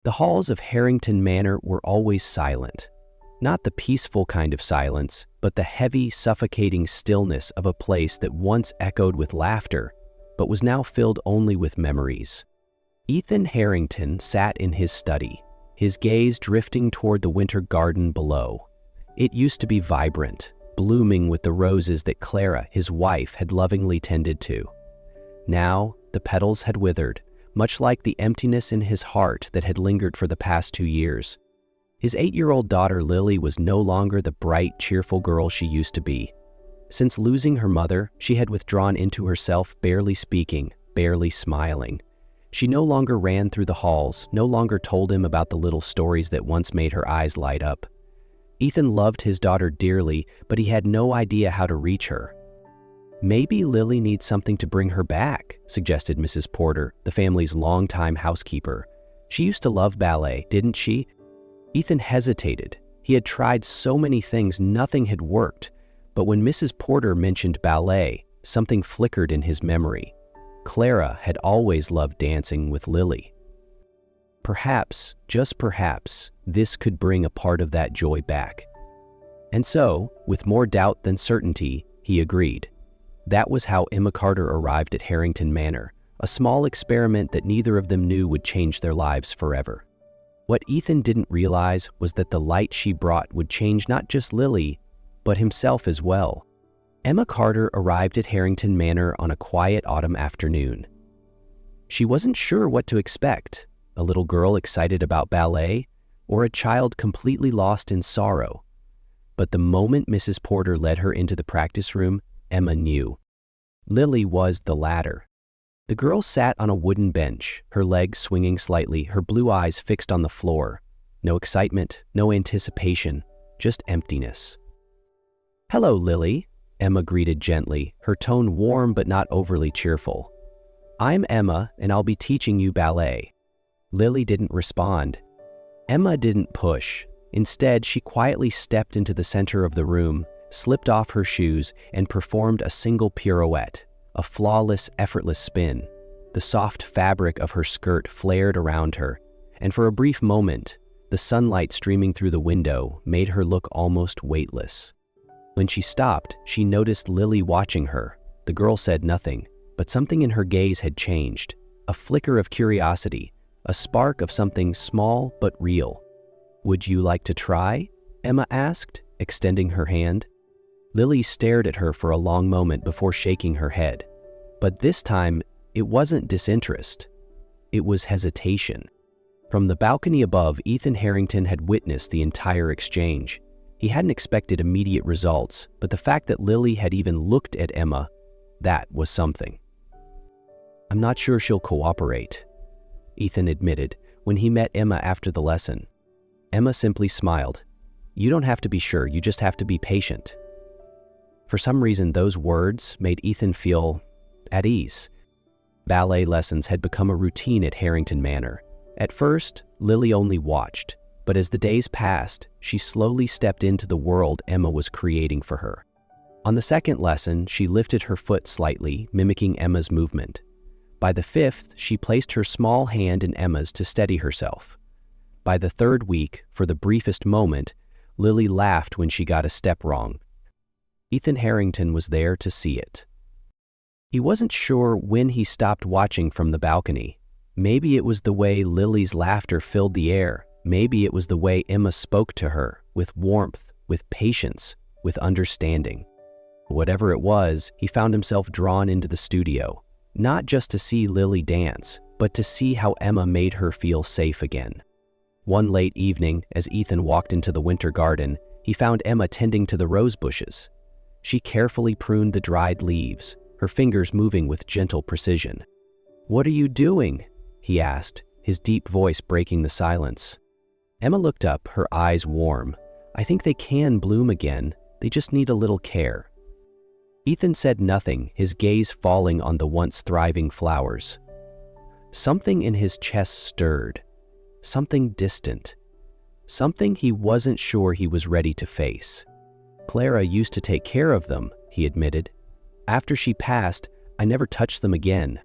The halls of Harrington Manor were always silent. Not the peaceful kind of silence, but the heavy, suffocating stillness of a place that once echoed with laughter, but was now filled only with memories. Ethan Harrington sat in his study, his gaze drifting toward the winter garden below. It used to be vibrant, blooming with the roses that Clara, his wife, had lovingly tended to. Now, the petals had withered, much like the emptiness in his heart that had lingered for the past 2 years. His 8-year-old daughter Lily was no longer the bright, cheerful girl she used to be. Since losing her mother, she had withdrawn into herself, barely speaking, barely smiling. She no longer ran through the halls, no longer told him about the little stories that once made her eyes light up. Ethan loved his daughter dearly, but he had no idea how to reach her. "Maybe Lily needs something to bring her back," suggested Mrs. Porter, the family's longtime housekeeper. "She used to love ballet, didn't she?" Ethan hesitated. He had tried so many things, nothing had worked. But when Mrs. Porter mentioned ballet, something flickered in his memory. Clara had always loved dancing with Lily. Perhaps, just perhaps, this could bring a part of that joy back. And so, with more doubt than certainty, he agreed. That was how Emma Carter arrived at Harrington Manor, a small experiment that neither of them knew would change their lives forever. What Ethan didn't realize was that the light she brought would change not just Lily, but himself as well. Emma Carter arrived at Harrington Manor on a quiet autumn afternoon. She wasn't sure what to expect, a little girl excited about ballet, or a child completely lost in sorrow. But the moment Mrs. Porter led her into the practice room, Emma knew. Lily was the latter. The girl sat on a wooden bench, her legs swinging slightly, her blue eyes fixed on the floor. No excitement, no anticipation, just emptiness. "Hello, Lily," Emma greeted gently, her tone warm but not overly cheerful. "I'm Emma, and I'll be teaching you ballet." Lily didn't respond. Emma didn't push. Instead, she quietly stepped into the center of the room, slipped off her shoes, and performed a single pirouette. A flawless, effortless spin. The soft fabric of her skirt flared around her, and for a brief moment, the sunlight streaming through the window made her look almost weightless. When she stopped, she noticed Lily watching her. The girl said nothing, but something in her gaze had changed. A flicker of curiosity, a spark of something small but real. "Would you like to try?" Emma asked, extending her hand. Lily stared at her for a long moment before shaking her head. But this time, it wasn't disinterest. It was hesitation. From the balcony above, Ethan Harrington had witnessed the entire exchange. He hadn't expected immediate results, but the fact that Lily had even looked at Emma, that was something. "I'm not sure she'll cooperate," Ethan admitted when he met Emma after the lesson. Emma simply smiled. "You don't have to be sure, you just have to be patient." For some reason, those words made Ethan feel at ease. Ballet lessons had become a routine at Harrington Manor. At first, Lily only watched, but as the days passed, she slowly stepped into the world Emma was creating for her. On the second lesson, she lifted her foot slightly, mimicking Emma's movement. By the fifth, she placed her small hand in Emma's to steady herself. By the third week, for the briefest moment, Lily laughed when she got a step wrong. Ethan Harrington was there to see it. He wasn't sure when he stopped watching from the balcony. Maybe it was the way Lily's laughter filled the air. Maybe it was the way Emma spoke to her, with warmth, with patience, with understanding. Whatever it was, he found himself drawn into the studio, not just to see Lily dance, but to see how Emma made her feel safe again. One late evening, as Ethan walked into the winter garden, he found Emma tending to the rose bushes. She carefully pruned the dried leaves, her fingers moving with gentle precision. "What are you doing?" he asked, his deep voice breaking the silence. Emma looked up, her eyes warm. "I think they can bloom again. They just need a little care." Ethan said nothing, his gaze falling on the once thriving flowers. Something in his chest stirred. Something distant. Something he wasn't sure he was ready to face. "Clara used to take care of them," he admitted. "After she passed, I never touched them again."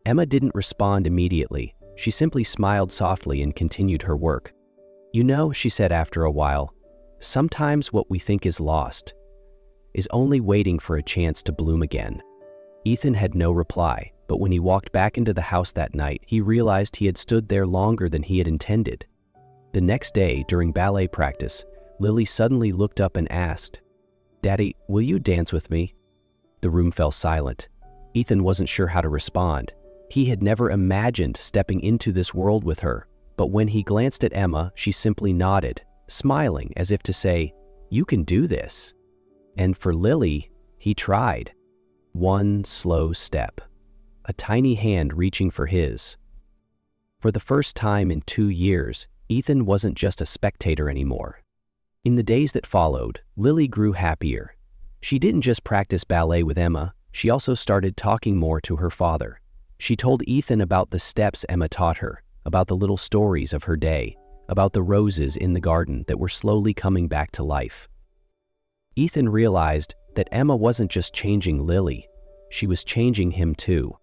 Emma didn't respond immediately. she simply smiled softly and continued her work. "You know," she said after a while, "sometimes what we think is lost is only waiting for a chance to bloom again." Ethan had no reply, but when he walked back into the house that night, he realized he had stood there longer than he had intended. The next day, during ballet practice, Lily suddenly looked up and asked, "Daddy, will you dance with me?" The room fell silent. Ethan wasn't sure how to respond. He had never imagined stepping into this world with her, but when he glanced at Emma, she simply nodded, smiling as if to say, "You can do this." And for Lily, he tried. One slow step, a tiny hand reaching for his. For the first time in 2 years, Ethan wasn't just a spectator anymore. In the days that followed, Lily grew happier. She didn't just practice ballet with Emma, she also started talking more to her father. She told Ethan about the steps Emma taught her, about the little stories of her day, about the roses in the garden that were slowly coming back to life. Ethan realized that Emma wasn't just changing Lily, she was changing him too.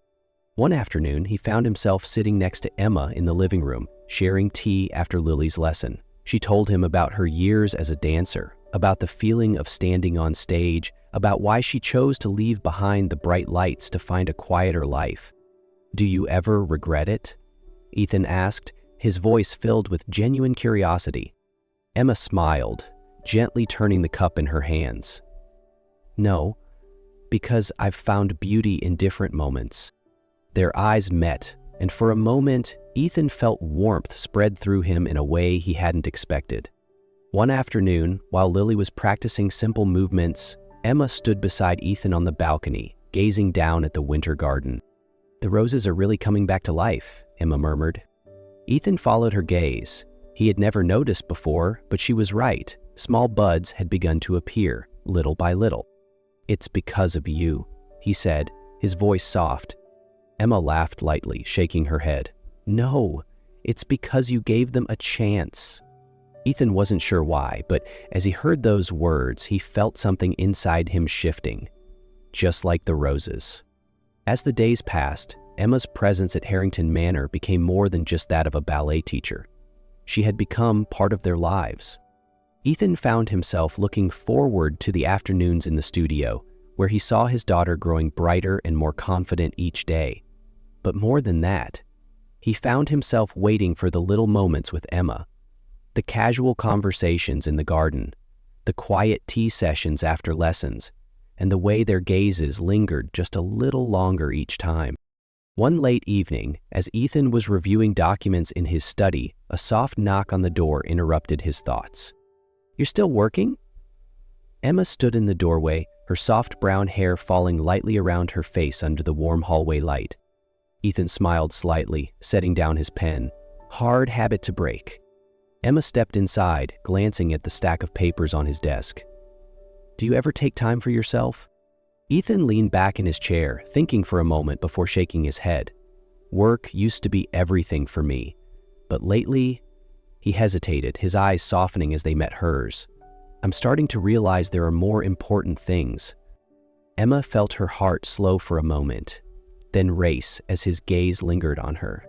One afternoon, he found himself sitting next to Emma in the living room, sharing tea after Lily's lesson. She told him about her years as a dancer, about the feeling of standing on stage, about why she chose to leave behind the bright lights to find a quieter life. "Do you ever regret it?" Ethan asked, his voice filled with genuine curiosity. Emma smiled, gently turning the cup in her hands. "No, because I've found beauty in different moments." Their eyes met, and for a moment, Ethan felt warmth spread through him in a way he hadn't expected. One afternoon, while Lily was practicing simple movements, Emma stood beside Ethan on the balcony, gazing down at the winter garden. "The roses are really coming back to life," Emma murmured. Ethan followed her gaze. He had never noticed before, but she was right. Small buds had begun to appear, little by little. "It's because of you," he said, his voice soft. Emma laughed lightly, shaking her head. "No, it's because you gave them a chance." Ethan wasn't sure why, but as he heard those words, he felt something inside him shifting, just like the roses. As the days passed, Emma's presence at Harrington Manor became more than just that of a ballet teacher. She had become part of their lives. Ethan found himself looking forward to the afternoons in the studio, where he saw his daughter growing brighter and more confident each day. But more than that, he found himself waiting for the little moments with Emma, the casual conversations in the garden, the quiet tea sessions after lessons, and the way their gazes lingered just a little longer each time. One late evening, as Ethan was reviewing documents in his study, a soft knock on the door interrupted his thoughts. "You're still working?" Emma stood in the doorway, her soft brown hair falling lightly around her face under the warm hallway light. Ethan smiled slightly, setting down his pen. Hard habit to break. Emma stepped inside, glancing at the stack of papers on his desk. "Do you ever take time for yourself?" Ethan leaned back in his chair, thinking for a moment before shaking his head. "Work used to be everything for me, but lately..." He hesitated, his eyes softening as they met hers. "I'm starting to realize there are more important things." Emma felt her heart slow for a moment, then race as his gaze lingered on her.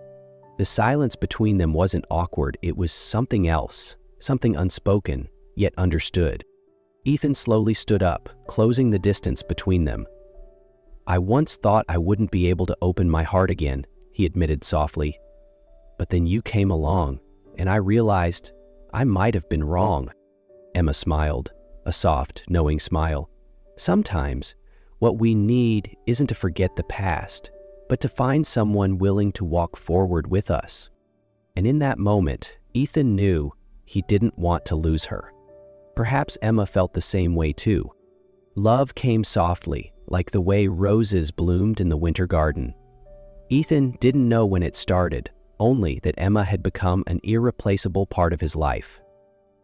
The silence between them wasn't awkward, it was something else, something unspoken, yet understood. Ethan slowly stood up, closing the distance between them. "I once thought I wouldn't be able to open my heart again," he admitted softly. "But then you came along, and I realized I might have been wrong." Emma smiled, a soft, knowing smile. "Sometimes, what we need isn't to forget the past, but to find someone willing to walk forward with us." And in that moment, Ethan knew he didn't want to lose her. Perhaps Emma felt the same way too. Love came softly, like the way roses bloomed in the winter garden. Ethan didn't know when it started, only that Emma had become an irreplaceable part of his life.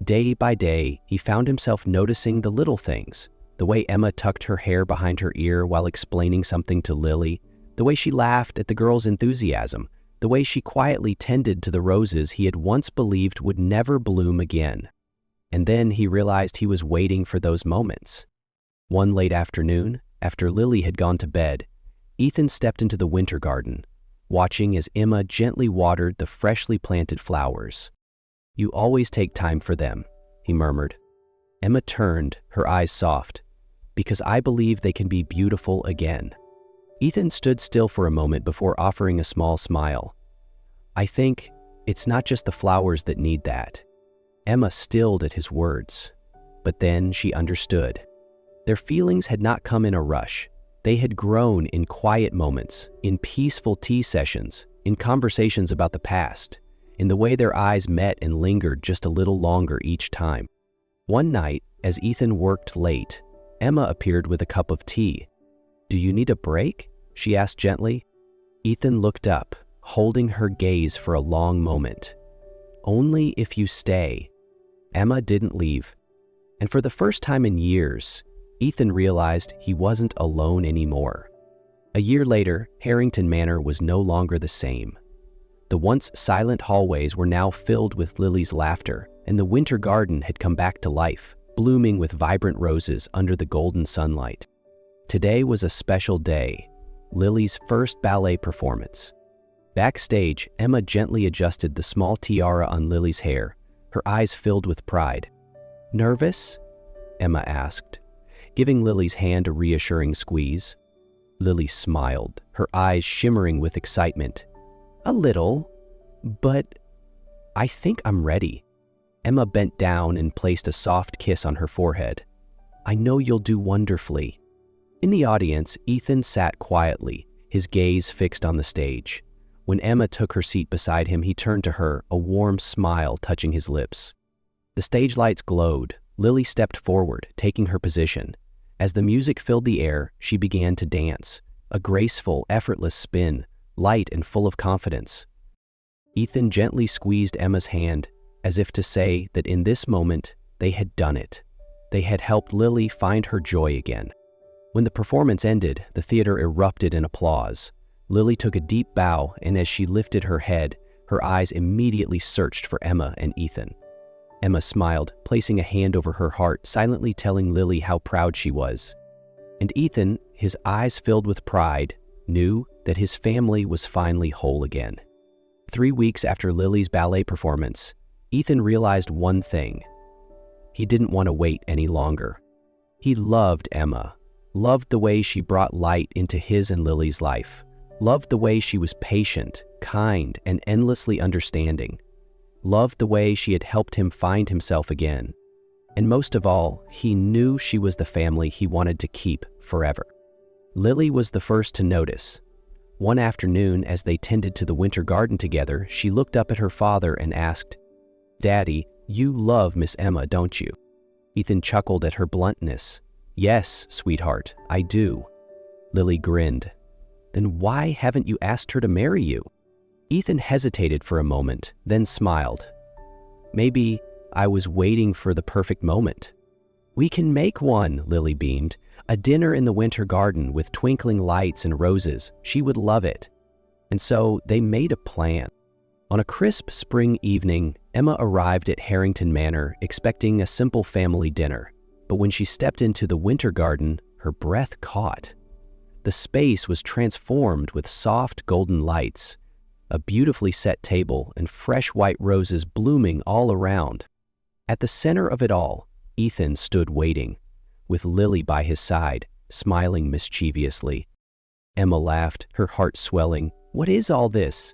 Day by day, he found himself noticing the little things, the way Emma tucked her hair behind her ear while explaining something to Lily, the way she laughed at the girl's enthusiasm, the way she quietly tended to the roses he had once believed would never bloom again. And then he realized he was waiting for those moments. One late afternoon, after Lily had gone to bed, Ethan stepped into the winter garden. watching as Emma gently watered the freshly planted flowers. "You always take time for them," he murmured. Emma turned, her eyes soft. "Because I believe they can be beautiful again." Ethan stood still for a moment before offering a small smile. "I think it's not just the flowers that need that." Emma stilled at his words, but then she understood. Their feelings had not come in a rush. They had grown in quiet moments, in peaceful tea sessions, in conversations about the past, in the way their eyes met and lingered just a little longer each time. One night, as Ethan worked late, Emma appeared with a cup of tea. "Do you need a break?" she asked gently. Ethan looked up, holding her gaze for a long moment. "Only if you stay." Emma didn't leave. And for the first time in years, Ethan realized he wasn't alone anymore. A year later, Harrington Manor was no longer the same. The once silent hallways were now filled with Lily's laughter, and the winter garden had come back to life, blooming with vibrant roses under the golden sunlight. Today was a special day, Lily's first ballet performance. Backstage, Emma gently adjusted the small tiara on Lily's hair, her eyes filled with pride. "Nervous?" Emma asked, giving Lily's hand a reassuring squeeze. Lily smiled, her eyes shimmering with excitement. "A little, but I think I'm ready." Emma bent down and placed a soft kiss on her forehead. "I know you'll do wonderfully." In the audience, Ethan sat quietly, his gaze fixed on the stage. When Emma took her seat beside him, he turned to her, a warm smile touching his lips. The stage lights glowed. Lily stepped forward, taking her position. As the music filled the air, she began to dance, a graceful, effortless spin, light and full of confidence. Ethan gently squeezed Emma's hand, as if to say that in this moment, they had done it. They had helped Lily find her joy again. When the performance ended, the theater erupted in applause. Lily took a deep bow, and as she lifted her head, her eyes immediately searched for Emma and Ethan. Emma smiled, placing a hand over her heart, silently telling Lily how proud she was. And Ethan, his eyes filled with pride, knew that his family was finally whole again. 3 weeks after Lily's ballet performance, Ethan realized one thing. He didn't want to wait any longer. He loved Emma, loved the way she brought light into his and Lily's life, loved the way she was patient, kind, and endlessly understanding, loved the way she had helped him find himself again. And most of all, he knew she was the family he wanted to keep forever. Lily was the first to notice. One afternoon, as they tended to the winter garden together, she looked up at her father and asked, "Daddy, you love Miss Emma, don't you?" Ethan chuckled at her bluntness. "Yes, sweetheart, I do." Lily grinned. "Then why haven't you asked her to marry you?" Ethan hesitated for a moment, then smiled. "Maybe I was waiting for the perfect moment." "We can make one," Lily beamed. "A dinner in the winter garden with twinkling lights and roses. She would love it." And so they made a plan. On a crisp spring evening, Emma arrived at Harrington Manor expecting a simple family dinner. But when she stepped into the winter garden, her breath caught. The space was transformed with soft golden lights, a beautifully set table, and fresh white roses blooming all around. At the center of it all, Ethan stood waiting, with Lily by his side, smiling mischievously. Emma laughed, her heart swelling. "What is all this?"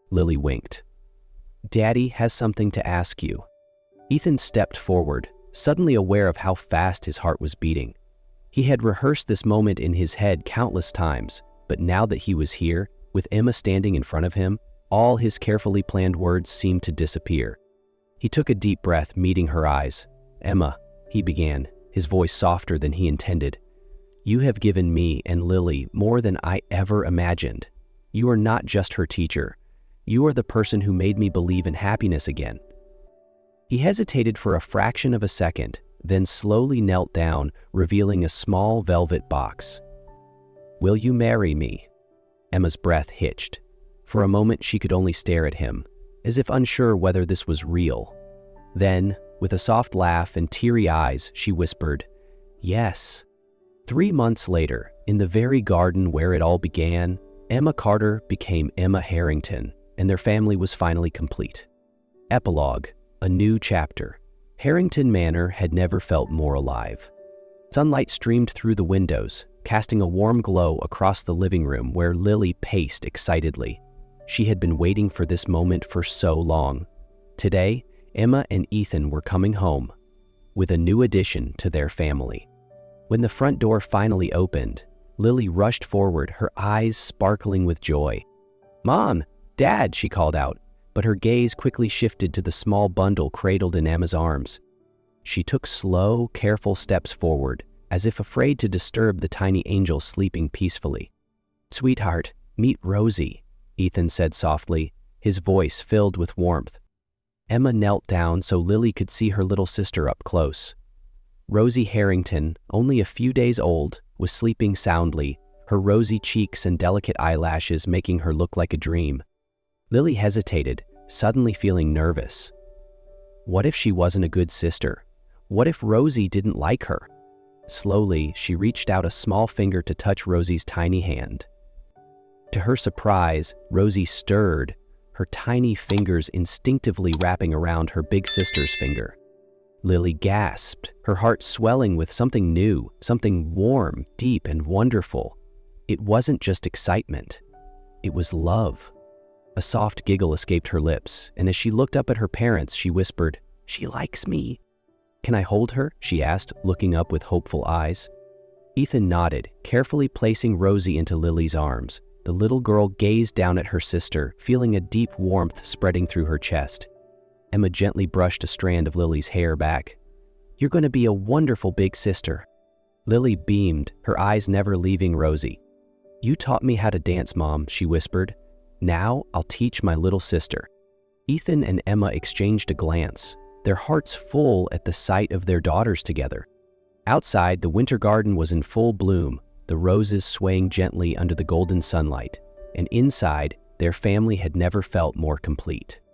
Lily winked. "Daddy has something to ask you." Ethan stepped forward, suddenly aware of how fast his heart was beating. He had rehearsed this moment in his head countless times, but now that he was here, with Emma standing in front of him, all his carefully planned words seemed to disappear. He took a deep breath, meeting her eyes. "Emma," he began, his voice softer than he intended, "you have given me and Lily more than I ever imagined. You are not just her teacher. You are the person who made me believe in happiness again." He hesitated for a fraction of a second, then slowly knelt down, revealing a small velvet box. "Will you marry me?" Emma's breath hitched. For a moment, she could only stare at him, as if unsure whether this was real. Then, with a soft laugh and teary eyes, she whispered, "Yes." 3 months later, in the very garden where it all began, Emma Carter became Emma Harrington, and their family was finally complete. Epilogue, a new chapter. Harrington Manor had never felt more alive. Sunlight streamed through the windows, casting a warm glow across the living room where Lily paced excitedly. She had been waiting for this moment for so long. Today, Emma and Ethan were coming home, with a new addition to their family. When the front door finally opened, Lily rushed forward, her eyes sparkling with joy. "Mom! Dad!" she called out, but her gaze quickly shifted to the small bundle cradled in Emma's arms. She took slow, careful steps forward, as if afraid to disturb the tiny angel sleeping peacefully. "Sweetheart, meet Rosie," Ethan said softly, his voice filled with warmth. Emma knelt down so Lily could see her little sister up close. Rosie Harrington, only a few days old, was sleeping soundly, her rosy cheeks and delicate eyelashes making her look like a dream. Lily hesitated, suddenly feeling nervous. What if she wasn't a good sister? What if Rosie didn't like her? Slowly, she reached out a small finger to touch Rosie's tiny hand. To her surprise, Rosie stirred, her tiny fingers instinctively wrapping around her big sister's finger. Lily gasped, her heart swelling with something new, something warm, deep, and wonderful. It wasn't just excitement. It was love. A soft giggle escaped her lips, and as she looked up at her parents, she whispered, "She likes me." "Can I hold her?" she asked, looking up with hopeful eyes. Ethan nodded, carefully placing Rosie into Lily's arms. The little girl gazed down at her sister, feeling a deep warmth spreading through her chest. Emma gently brushed a strand of Lily's hair back. "You're going to be a wonderful big sister." Lily beamed, her eyes never leaving Rosie. "You taught me how to dance, Mom," she whispered. "Now I'll teach my little sister." Ethan and Emma exchanged a glance, their hearts full at the sight of their daughters together. Outside, the winter garden was in full bloom, the roses swaying gently under the golden sunlight, and inside, their family had never felt more complete.